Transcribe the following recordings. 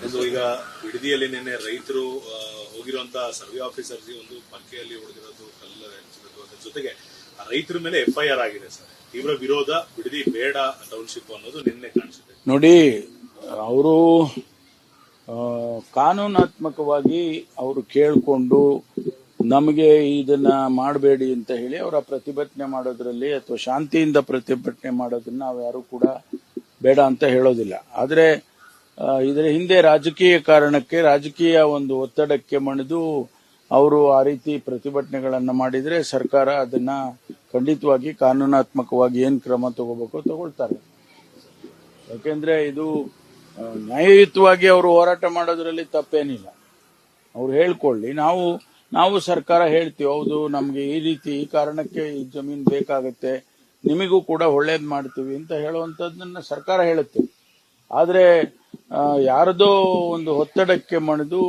ಇದು ಈಗ ಬಿಡದಿಯಲ್ಲಿ ನಿನ್ನೆ ರೈತರು ಹೋಗಿರುವಂತಹ ಸರ್ವೆ ಆಫೀಸರ್ಗೆ ಒಂದು ಪಂಕೆಯಲ್ಲಿ ಹೊಡೆದಿರೋದು ಕಲ್ಲು ಎಸೆದಿರೋದು ಅದ್ರ ಜೊತೆಗೆ ರೈತರ ಮೇಲೆ FIR ಆಗಿದೆ ಸರ್. ತೀವ್ರ ವಿರೋಧ, ಬಿಡದಿ ಬೇಡ ಟೌನ್ಶಿಪ್ ಅನ್ನೋದು ನಿನ್ನೆ ಕಾಣಿಸಿದೆ. ನೋಡಿ, ಅವರು ಕಾನೂನಾತ್ಮಕವಾಗಿ ಅವರು ಕೇಳಿಕೊಂಡು ನಮಗೆ ಇದನ್ನ ಮಾಡಬೇಡಿ ಅಂತ ಹೇಳಿ ಅವರ ಪ್ರತಿಭಟನೆ ಮಾಡೋದ್ರಲ್ಲಿ ಅಥವಾ ಶಾಂತಿಯಿಂದ ಪ್ರತಿಭಟನೆ ಮಾಡೋದನ್ನ ನಾವು ಯಾರು ಕೂಡ ಬೇಡ ಅಂತ ಹೇಳೋದಿಲ್ಲ. ಆದ್ರೆ ಇದರ ಹಿಂದೆ ರಾಜಕೀಯ ಕಾರಣಕ್ಕೆ, ರಾಜಕೀಯ ಒಂದು ಒತ್ತಡಕ್ಕೆ ಮಣಿದು ಅವರು ಆ ರೀತಿ ಪ್ರತಿಭಟನೆಗಳನ್ನ ಮಾಡಿದ್ರೆ ಸರ್ಕಾರ ಅದನ್ನ ಖಂಡಿತವಾಗಿ ಕಾನೂನಾತ್ಮಕವಾಗಿ ಏನ್ ಕ್ರಮ ತಗೋಬೇಕೋ ತಗೊಳ್ತಾರೆ. ಯಾಕೆಂದ್ರೆ ಇದು ನ್ಯಾಯಯುತವಾಗಿ ಅವರು ಹೋರಾಟ ಮಾಡೋದ್ರಲ್ಲಿ ತಪ್ಪೇನಿಲ್ಲ. ಅವ್ರು ಹೇಳ್ಕೊಳ್ಳಿ. ನಾವು ಸರ್ಕಾರ ಹೇಳ್ತೀವಿ, ಹೌದು ನಮ್ಗೆ ಈ ರೀತಿ ಈ ಕಾರಣಕ್ಕೆ ಈ ಜಮೀನು ಬೇಕಾಗತ್ತೆ, ನಿಮಗೂ ಕೂಡ ಒಳ್ಳೇದ್ ಮಾಡ್ತೀವಿ ಅಂತ ಹೇಳುವಂತದ್ದನ್ನ ಸರ್ಕಾರ ಹೇಳುತ್ತೆ. ಆದ್ರೆ ಯಾರದೋ ಒಂದು ಒತ್ತಡಕ್ಕೆ ಮಣಿದು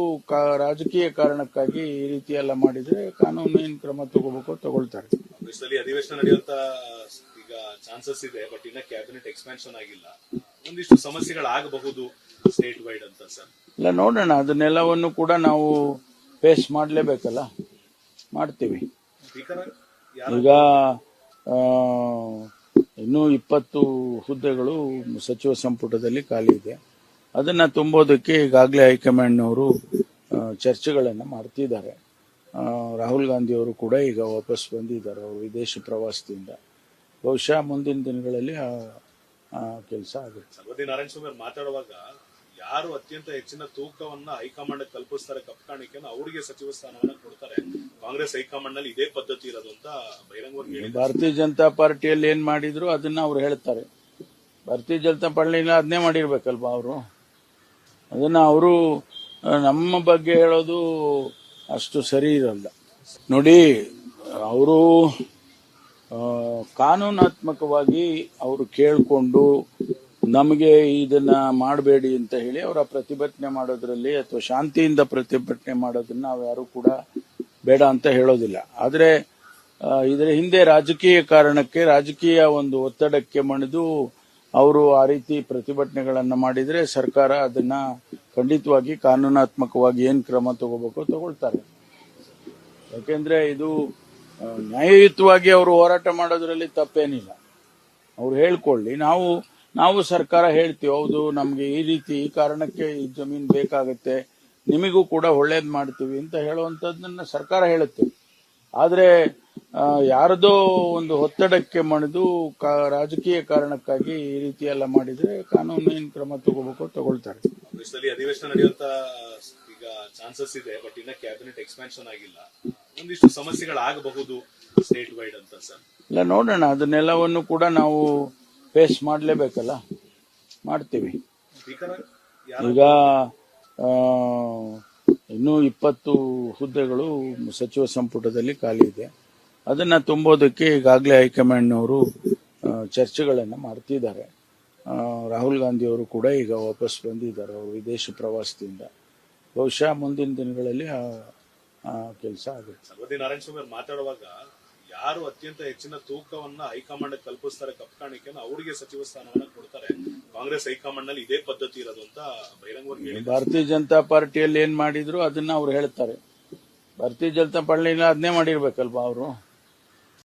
ರಾಜಕೀಯ ಕಾರಣಕ್ಕಾಗಿ ಈ ರೀತಿ ಎಲ್ಲ ಮಾಡಿದ್ರೆ ಕಾನೂನು ಏನ್ ಕ್ರಮ ತಗೋಬೇಕೋ ತಗೊಳ್ತಾರೆ. ಅಧಿವೇಶನ ನಡೆಯುವಂತ ಈಗ ಚಾನ್ಸಸ್ ಇದೆ, ಬಟ್ ಇನ್ನ ಕ್ಯಾಬಿನೆಟ್ ಎಕ್ಸ್ಪಾನ್ಷನ್ ಆಗಿಲ್ಲ. ಒಂದಿಷ್ಟು ಸಮಸ್ಯೆಗಳಾಗಬಹುದು ಸ್ಟೇಟ್ ವೈಡ್ ಅಂತ ಸರ್. ಇಲ್ಲ, ನೋಡೋಣ. ಅದನ್ನೆಲ್ಲವನ್ನು ಕೂಡ ನಾವು ಫೇಸ್ ಮಾಡಲೇಬೇಕಲ್ಲ, ಮಾಡ್ತೀವಿ. ಈಗ ಇನ್ನೂ 20 ಹುದ್ದೆಗಳು ಸಚಿವ ಸಂಪುಟದಲ್ಲಿ ಖಾಲಿ ಇದೆ. ಅದನ್ನ ತುಂಬೋದಕ್ಕೆ ಈಗಾಗಲೇ ಹೈಕಮಾಂಡ್ನವರು ಚರ್ಚೆಗಳನ್ನ ಮಾಡ್ತಿದ್ದಾರೆ. ರಾಹುಲ್ ಗಾಂಧಿ ಅವರು ಕೂಡ ಈಗ ವಾಪಸ್ ಬಂದಿದ್ದಾರೆ ಅವರು ವಿದೇಶ ಪ್ರವಾಸದಿಂದ. ಬಹುಶಃ ಮುಂದಿನ ದಿನಗಳಲ್ಲಿ ಕೆಲಸ ಆಗುತ್ತೆ. ನಾರಾಯಣ ಸ್ವಾಮಿ ಮಾತಾಡುವಾಗ ಯಾರು ಅತ್ಯಂತ ಹೆಚ್ಚಿನ ತೂಕವನ್ನ ಹೈಕಮಾಂಡ್ ಕಲ್ಪಿಸ್ತಾರೆ ಕಪ್ ಕಾಣಿಕೆಯನ್ನು ಅವರಿಗೆ ಸಚಿವ ಸ್ಥಾನವನ್ನ ಕೊಡ್ತಾರೆ. ಕಾಂಗ್ರೆಸ್ ಹೈಕಮಾಂಡ್ ನಲ್ಲಿ ಇದೇ ಪದ್ಧತಿ ಇರೋದು ಅಂತ ಬಹಿರಂಗವಾಗಿ ಭಾರತೀಯ ಜನತಾ ಪಾರ್ಟಿಯಲ್ಲಿ ಏನ್ ಮಾಡಿದ್ರು ಅದನ್ನ ಅವ್ರು ಹೇಳ್ತಾರೆ. ಭಾರತೀಯ ಜನತಾ ಪಾರ್ಟಿನ ಅದನ್ನೇ ಮಾಡಿರ್ಬೇಕಲ್ವಾ ಅವರು. ಅದನ್ನ ಅವರು ನಮ್ಮ ಬಗ್ಗೆ ಹೇಳೋದು ಅಷ್ಟು ಸರಿ ಇರಲ್ಲ. ನೋಡಿ, ಅವರು ಕಾನೂನಾತ್ಮಕವಾಗಿ ಅವರು ಕೇಳಿಕೊಂಡು ನಮಗೆ ಇದನ್ನ ಮಾಡಬೇಡಿ ಅಂತ ಹೇಳಿ ಅವರ ಪ್ರತಿಭಟನೆ ಮಾಡೋದ್ರಲ್ಲಿ ಅಥವಾ ಶಾಂತಿಯಿಂದ ಪ್ರತಿಭಟನೆ ಮಾಡೋದನ್ನ ನಾವು ಯಾರು ಕೂಡ ಬೇಡ ಅಂತ ಹೇಳೋದಿಲ್ಲ. ಆದ್ರೆ ಇದರ ಹಿಂದೆ ರಾಜಕೀಯ ಕಾರಣಕ್ಕೆ, ರಾಜಕೀಯ ಒಂದು ಒತ್ತಡಕ್ಕೆ ಮಣಿದು ಅವರು ಆ ರೀತಿ ಪ್ರತಿಭಟನೆಗಳನ್ನ ಮಾಡಿದ್ರೆ ಸರ್ಕಾರ ಅದನ್ನ ಖಂಡಿತವಾಗಿ ಕಾನೂನಾತ್ಮಕವಾಗಿ ಏನ್ ಕ್ರಮ ತಗೋಬೇಕೋ ತಗೊಳ್ತಾರೆ. ಯಾಕೆಂದ್ರೆ ಇದು ನ್ಯಾಯಯುತವಾಗಿ ಅವರು ಹೋರಾಟ ಮಾಡೋದ್ರಲ್ಲಿ ತಪ್ಪೇನಿಲ್ಲ. ಅವ್ರು ಹೇಳ್ಕೊಳ್ಳಿ. ನಾವು ಸರ್ಕಾರ ಹೇಳ್ತೀವಿ, ಹೌದು ನಮ್ಗೆ ಈ ರೀತಿ ಈ ಕಾರಣಕ್ಕೆ ಈ ಜಮೀನು ಬೇಕಾಗತ್ತೆ, ನಿಮಗೂ ಕೂಡ ಒಳ್ಳೇದ್ ಮಾಡ್ತೀವಿ ಅಂತ ಹೇಳುವಂತದ್ದನ್ನ ಸರ್ಕಾರ ಹೇಳುತ್ತೆ. ಆದ್ರೆ ಯಾರದೋ ಒಂದು ಒತ್ತಡಕ್ಕೆ ಮಣಿದು ರಾಜಕೀಯ ಕಾರಣಕ್ಕಾಗಿ ಈ ರೀತಿ ಎಲ್ಲ ಮಾಡಿದ್ರೆ ಕಾನೂನು ಏನ್ ಕ್ರಮ ತಗೋಬೇಕೋ ತಗೊಳ್ತಾರೆ. ಅಧಿವೇಶನ ನಡೆಯುವಂತ ಈಗ ಚಾನ್ಸಸ್ ಇದೆ, ಬಟ್ ಇನ್ನ ಕ್ಯಾಬಿನೆಟ್ ಎಕ್ಸ್ಪಾನ್ಷನ್ ಆಗಿಲ್ಲ. ಒಂದಿಷ್ಟು ಸಮಸ್ಯೆಗಳಾಗಬಹುದು ಸ್ಟೇಟ್ ವೈಡ್ ಅಂತ ಸರ್. ಇಲ್ಲ, ನೋಡೋಣ. ಅದನ್ನೆಲ್ಲವನ್ನು ಕೂಡ ನಾವು ಫೇಸ್ ಮಾಡಲೇಬೇಕಲ್ಲ, ಮಾಡ್ತೀವಿ. ಈಗ ಇನ್ನೂ 20 ಹುದ್ದೆಗಳು ಸಚಿವ ಸಂಪುಟದಲ್ಲಿ ಖಾಲಿ ಇದೆ. ಅದನ್ನ ತುಂಬೋದಕ್ಕೆ ಈಗಾಗಲೇ ಹೈಕಮಾಂಡ್ನವರು ಚರ್ಚೆಗಳನ್ನ ಮಾಡ್ತಿದ್ದಾರೆ. ರಾಹುಲ್ ಗಾಂಧಿ ಅವರು ಕೂಡ ಈಗ ವಾಪಸ್ ಬಂದಿದ್ದಾರೆ ಅವರು ವಿದೇಶ ಪ್ರವಾಸದಿಂದ. ಬಹುಶಃ ಮುಂದಿನ ದಿನಗಳಲ್ಲಿ ಕೆಲಸ ಆಗುತ್ತೆ. ನಾರಾಯಣ ಸ್ವಾಮಿ ಮಾತಾಡುವಾಗ ಯಾರು ಅತ್ಯಂತ ಹೆಚ್ಚಿನ ತೂಕವನ್ನ ಹೈಕಮಾಂಡ್ ಕಲ್ಪಿಸ್ತಾರೆ ಕಪ್ ಕಾಣಿಕೆಯನ್ನು ಅವರಿಗೆ ಸಚಿವ ಸ್ಥಾನವನ್ನ ಕೊಡ್ತಾರೆ. ಕಾಂಗ್ರೆಸ್ ಹೈಕಮಾಂಡ್ ನಲ್ಲಿ ಇದೇ ಪದ್ಧತಿ ಇರೋದು ಅಂತ ಬಹಿರಂಗವಾಗಿ ಭಾರತೀಯ ಜನತಾ ಪಾರ್ಟಿಯಲ್ಲಿ ಏನ್ ಮಾಡಿದ್ರು ಅದನ್ನ ಅವ್ರು ಹೇಳ್ತಾರೆ. ಭಾರತೀಯ ಜನತಾ ಪಾರ್ಟಿನ ಅದನ್ನೇ ಮಾಡಿರ್ಬೇಕಲ್ವಾ ಅವರು.